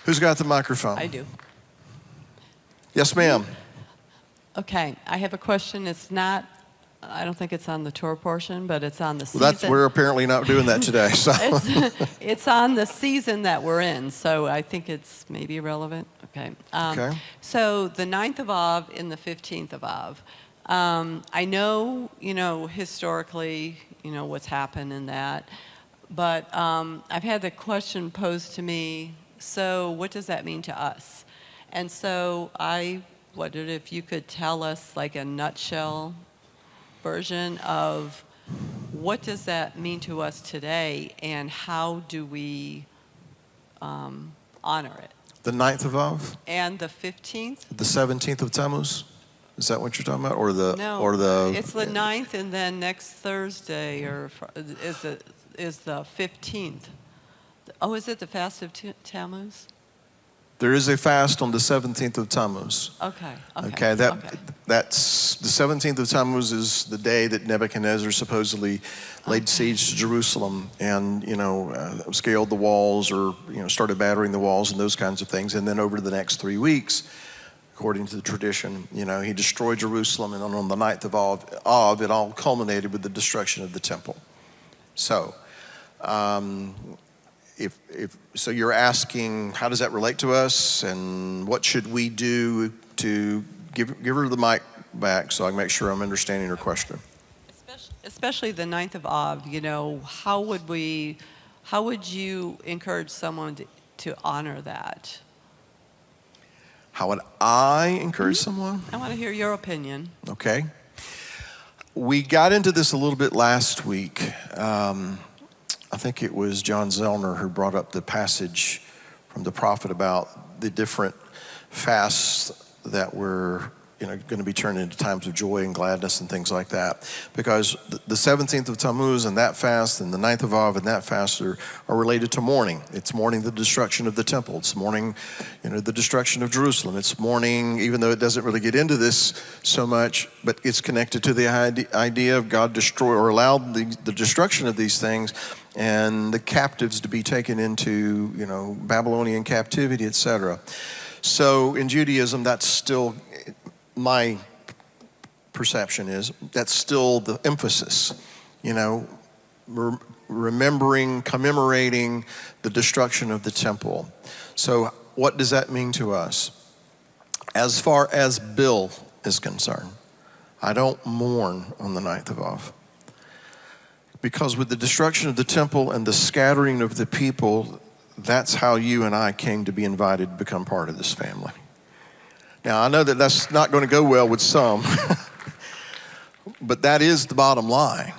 Who's got the microphone? I do. Yes, ma'am. Okay, I have a question. It's not, I don't think it's on the Torah portion, but it's on the season. We're apparently not doing that today. So It's on the season that we're in, so I think it's maybe relevant. Okay. Okay. So the 9th of Av and the 15th of Av. I know, historically, what's happened in that, but I've had the question posed to me, so what does that mean to us? And so I wondered if you could tell us like a nutshell version of what does that mean to us today and how do we honor it? the 9th of Av, And the 15th? the 17th of Tammuz. Is that what you're talking about, or the No, it's the 9th, and then next Thursday is the 15th. Oh, is it the fast of Tammuz? There is a fast on the 17th of Tammuz. Okay. That's the 17th of Tammuz is the day that Nebuchadnezzar supposedly laid siege to Jerusalem and scaled the walls or started battering the walls and those kinds of things. And then over the next 3 weeks, according to the tradition, he destroyed Jerusalem, and on the 9th of Av, it all culminated with the destruction of the temple. So, so you're asking, how does that relate to us, and what should we do to give her the mic back so I can make sure I'm understanding her question? Especially the 9th of Av, how would you encourage someone to honor that? How would I encourage someone? I want to hear your opinion. Okay. We got into this a little bit last week. I think it was John Zellner who brought up the passage from the prophet about the different fasts that were going to be turned into times of joy and gladness and things like that. Because the 17th of Tammuz and that fast and the 9th of Av and that fast are related to mourning. It's mourning the destruction of the temple. It's mourning, the destruction of Jerusalem. It's mourning, even though it doesn't really get into this so much, but it's connected to the idea of God destroy or allowed the destruction of these things and the captives to be taken into, Babylonian captivity, etc. So in Judaism, that's still, my perception is, that's still the emphasis, remembering, commemorating the destruction of the temple. So what does that mean to us? As far as Bill is concerned, I don't mourn on the 9th of Av. Because with the destruction of the temple and the scattering of the people, that's how you and I came to be invited to become part of this family. Now, I know that that's not going to go well with some, but that is the bottom line,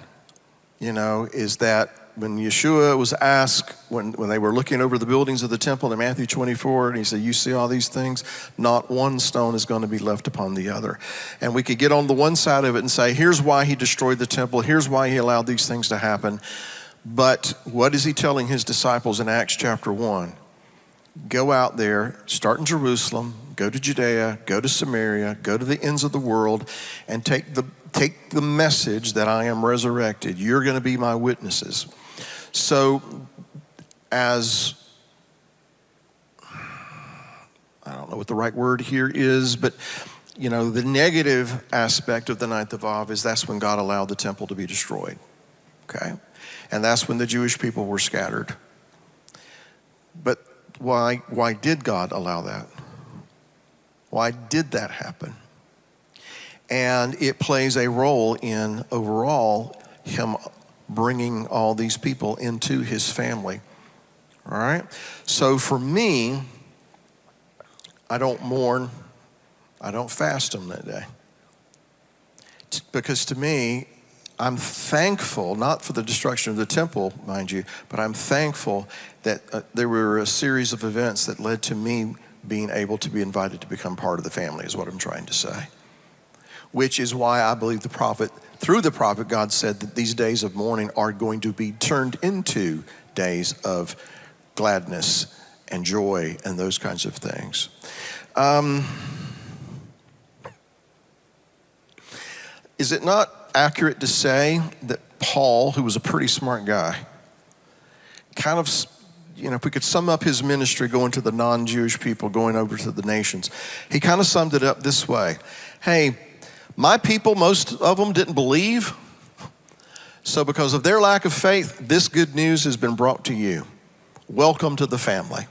is that when Yeshua was asked, when they were looking over the buildings of the temple in Matthew 24, and he said, you see all these things? Not one stone is going to be left upon the other. And we could get on the one side of it and say, here's why he destroyed the temple. Here's why he allowed these things to happen. But what is he telling his disciples in Acts chapter 1? Go out there, start in Jerusalem, go to Judea, go to Samaria, go to the ends of the world, and take the message that I am resurrected. You're going to be my witnesses. So as, I don't know what the right word here is, but the negative aspect of the 9th of Av is that's when God allowed the temple to be destroyed, okay? And that's when the Jewish people were scattered. But why did God allow that? Why did that happen? And it plays a role in overall him bringing all these people into his family. All right? So for me, I don't mourn, I don't fast on that day. Because to me, I'm thankful, not for the destruction of the temple, mind you, but I'm thankful that there were a series of events that led to me being able to be invited to become part of the family, is what I'm trying to say. Which is why I believe through the prophet, God said that these days of mourning are going to be turned into days of gladness and joy and those kinds of things. Is it not accurate to say that Paul, who was a pretty smart guy, kind of, if we could sum up his ministry going to the non-Jewish people, going over to the nations, he kind of summed it up this way. Hey, my people, most of them didn't believe. So because of their lack of faith, this good news has been brought to you. Welcome to the family.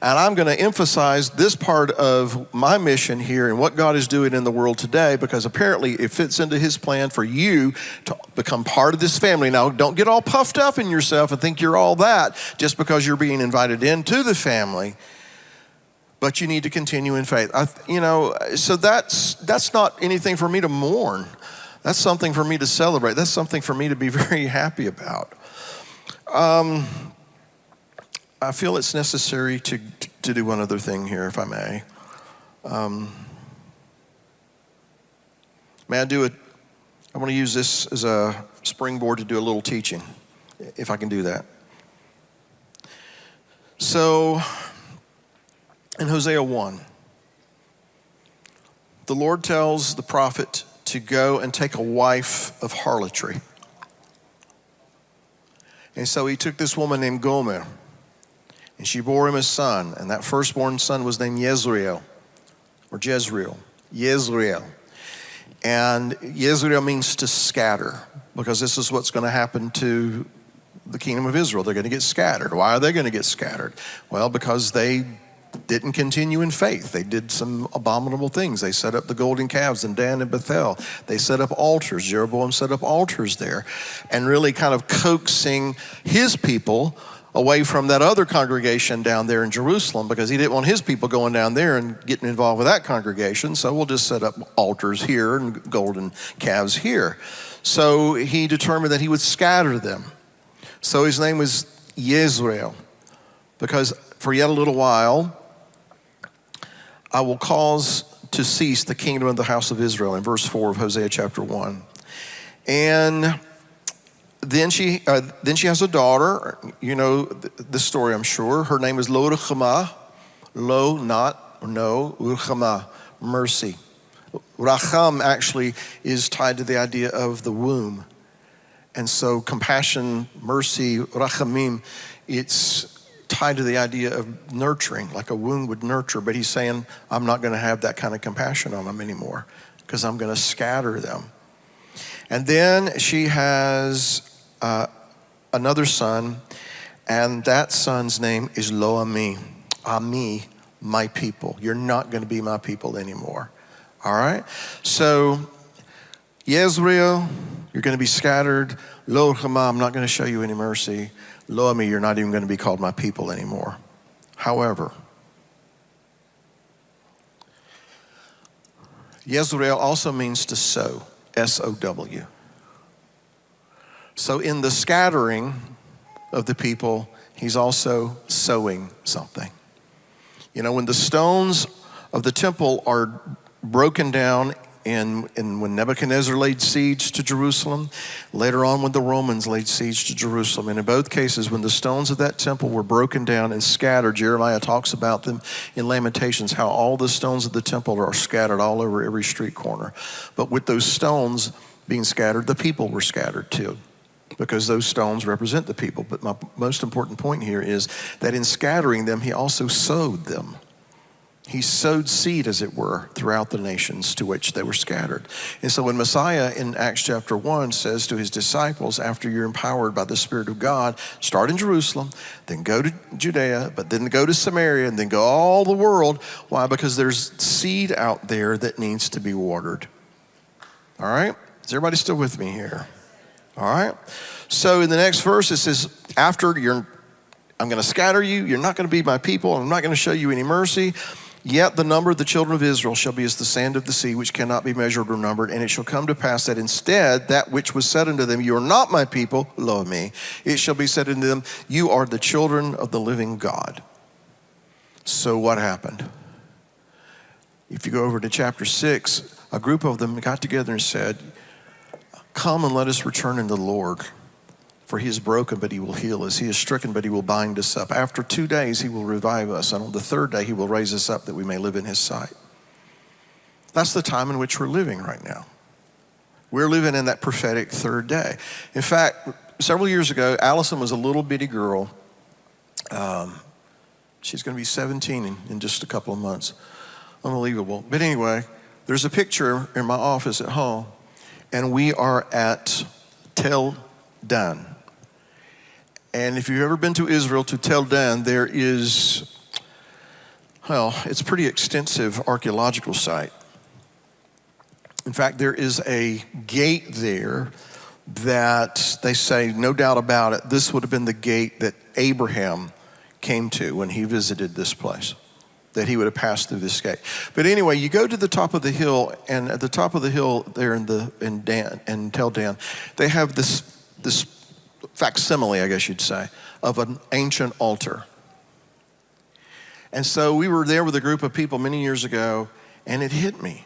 And I'm going to emphasize this part of my mission here and what God is doing in the world today, because apparently it fits into his plan for you to become part of this family. Now, don't get all puffed up in yourself and think you're all that just because you're being invited into the family. But you need to continue in faith. So that's not anything for me to mourn. That's something for me to celebrate. That's something for me to be very happy about. I feel it's necessary to do one other thing here, if I may. May I do it? I want to use this as a springboard to do a little teaching, if I can do that. So, in Hosea 1, the Lord tells the prophet to go and take a wife of harlotry. And so he took this woman named Gomer, and she bore him a son, and that firstborn son was named Jezreel. And Jezreel means to scatter, because this is what's going to happen to the kingdom of Israel. They're going to get scattered. Why are they going to get scattered? Well, because they didn't continue in faith. They did some abominable things. They set up the golden calves in Dan and Bethel. They set up altars. Jeroboam set up altars there, and really kind of coaxing his people away from that other congregation down there in Jerusalem, because he didn't want his people going down there and getting involved with that congregation. So we'll just set up altars here and golden calves here. So he determined that he would scatter them. So his name was Jezreel, because for yet a little while, I will cause to cease the kingdom of the house of Israel, in verse 4 of Hosea chapter 1. And then she has a daughter. You know this story, I'm sure. Her name is Lo Ruchama. Lo, not, no, Ruchama, mercy. Racham actually is tied to the idea of the womb. And so compassion, mercy, rachamim, it's tied to the idea of nurturing, like a womb would nurture. But he's saying, I'm not going to have that kind of compassion on them anymore, because I'm going to scatter them. And then she has another son, and that son's name is Lo-Ami. Ami, my people. You're not going to be my people anymore. All right? So, Jezreel, you're going to be scattered. Lo-Ruchama, I'm not going to show you any mercy. Lo-Ami, you're not even going to be called my people anymore. However, Jezreel also means to sow, S-O-W. So in the scattering of the people, he's also sowing something. You know, when the stones of the temple are broken down, and when Nebuchadnezzar laid siege to Jerusalem, later on when the Romans laid siege to Jerusalem, and in both cases when the stones of that temple were broken down and scattered, Jeremiah talks about them in Lamentations, how all the stones of the temple are scattered all over every street corner. But with those stones being scattered, the people were scattered too, because those stones represent the people. But my most important point here is that in scattering them, he also sowed them. He sowed seed, as it were, throughout the nations to which they were scattered. And so when Messiah in Acts chapter 1 says to his disciples, after you're empowered by the Spirit of God, start in Jerusalem, then go to Judea, but then go to Samaria, and then go all the world. Why? Because there's seed out there that needs to be watered. All right? Is everybody still with me here? All right? So in the next verse, it says, I'm going to scatter you. You're not going to be my people. I'm not going to show you any mercy. Yet the number of the children of Israel shall be as the sand of the sea, which cannot be measured or numbered. And it shall come to pass that instead, that which was said unto them, you are not my people, lo me, it shall be said unto them, you are the children of the living God. So what happened? If you go over to chapter 6, a group of them got together and said, come and let us return unto the Lord. For he is broken, but he will heal us. He is stricken, but he will bind us up. After 2 days, he will revive us. And on the third day, he will raise us up that we may live in his sight. That's the time in which we're living right now. We're living in that prophetic third day. In fact, several years ago, Allison was a little bitty girl. She's going to be 17 in just a couple of months. Unbelievable. But anyway, there's a picture in my office at home, and we are at Tel Dan. And if you've ever been to Israel, to Tel Dan, there is, well, it's a pretty extensive archaeological site. In fact, there is a gate there that they say, no doubt about it, this would have been the gate that Abraham came to when he visited this place, that he would have passed through this gate. But anyway, you go to the top of the hill, and at the top of the hill there in Tel Dan, they have this facsimile, I guess you'd say, of an ancient altar. And so we were there with a group of people many years ago, and it hit me.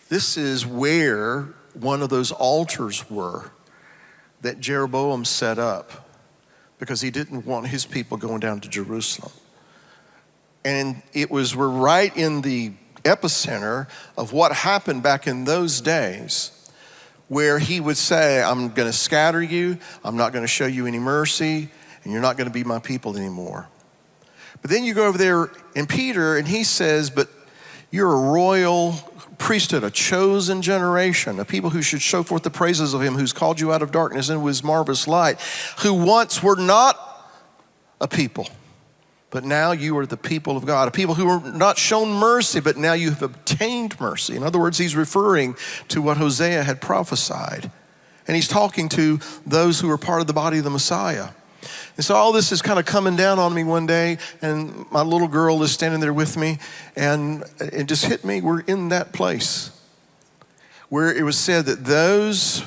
This is where one of those altars were that Jeroboam set up because he didn't want his people going down to Jerusalem. And we're right in the epicenter of what happened back in those days, where he would say, I'm going to scatter you, I'm not going to show you any mercy, and you're not going to be my people anymore. But then you go over there in Peter, and he says, but you're a royal priesthood, a chosen generation, a people who should show forth the praises of him who's called you out of darkness into his marvelous light, who once were not a people, but now you are the people of God, a people who were not shown mercy, but now you have obtained mercy. In other words, he's referring to what Hosea had prophesied. And he's talking to those who are part of the body of the Messiah. And so all this is kind of coming down on me one day, and my little girl is standing there with me, and it just hit me. We're in that place where it was said that those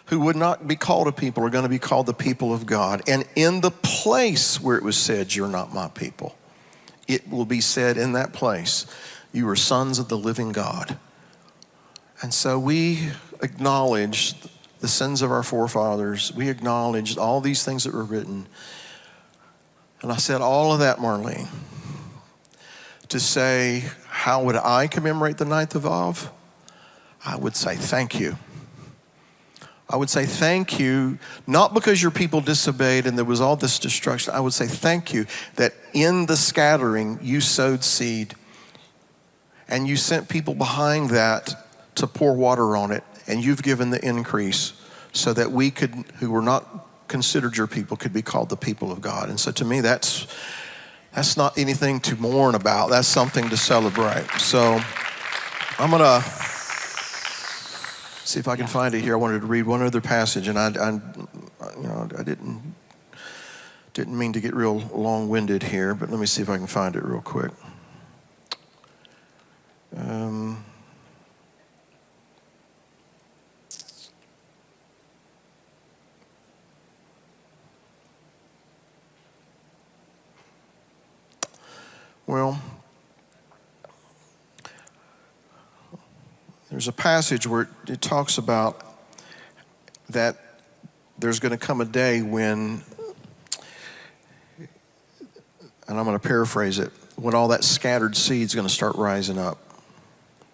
who would not be called a people are going to be called the people of God. And in the place where it was said, you're not my people, it will be said in that place, you are sons of the living God. And so we acknowledge the sins of our forefathers. We acknowledged all these things that were written. And I said all of that, Marlene, to say, how would I commemorate the 9th of Av? I would say thank you. I would say thank you, not because your people disobeyed and there was all this destruction. I would say thank you that in the scattering you sowed seed and you sent people behind that to pour water on it, and you've given the increase so that we could, who were not considered your people, could be called the people of God. And so to me, that's not anything to mourn about. That's something to celebrate. So I'm going to see if I can find it here. I wanted to read one other passage, and I didn't mean to get real long-winded here, but let me see if I can find it real quick. Well, there's a passage where it talks about that there's going to come a day when, and I'm going to paraphrase it, when all that scattered seed is going to start rising up.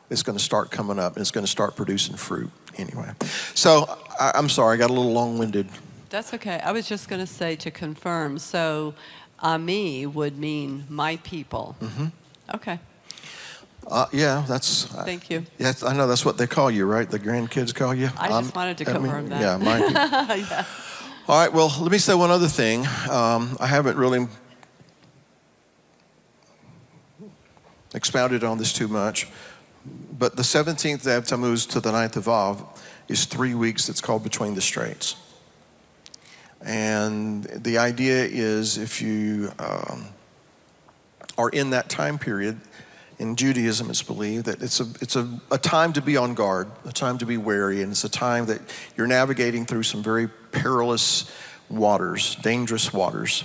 It's going to start coming up, and it's going to start producing fruit anyway. So I'm sorry, I got a little long-winded. That's okay. I was just going to say, to confirm, so Ami would mean my people. Mm-hmm. Okay. Yeah, that's... Thank you. Yes, I know that's what they call you, right? The grandkids call you? I just wanted to confirm that. Yeah, my people. Yeah. All right, well, let me say one other thing. I haven't really expounded on this too much, but the 17th day of Tammuz to the 9th of Av is 3 weeks. It's called Between the Straits. And the idea is if you are in that time period, in Judaism it's believed that it's a time to be on guard, a time to be wary, and it's a time that you're navigating through some very perilous waters, dangerous waters.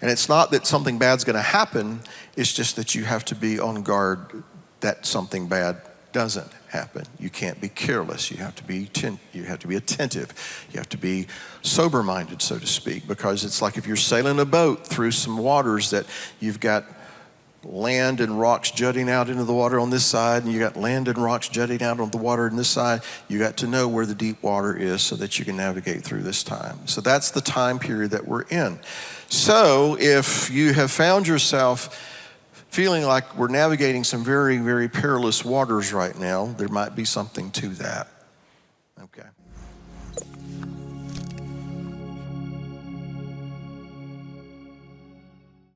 And it's not that something bad's going to happen, it's just that you have to be on guard that something bad doesn't happen. You can't be careless. You have to be attentive. You have to be sober-minded, so to speak, because it's like if you're sailing a boat through some waters that you've got land and rocks jutting out into the water on this side, and you got land and rocks jutting out on the water on this side. You got to know where the deep water is so that you can navigate through this time. So that's the time period that we're in. So if you have found yourself feeling like we're navigating some very, very perilous waters right now, there might be something to that. Okay.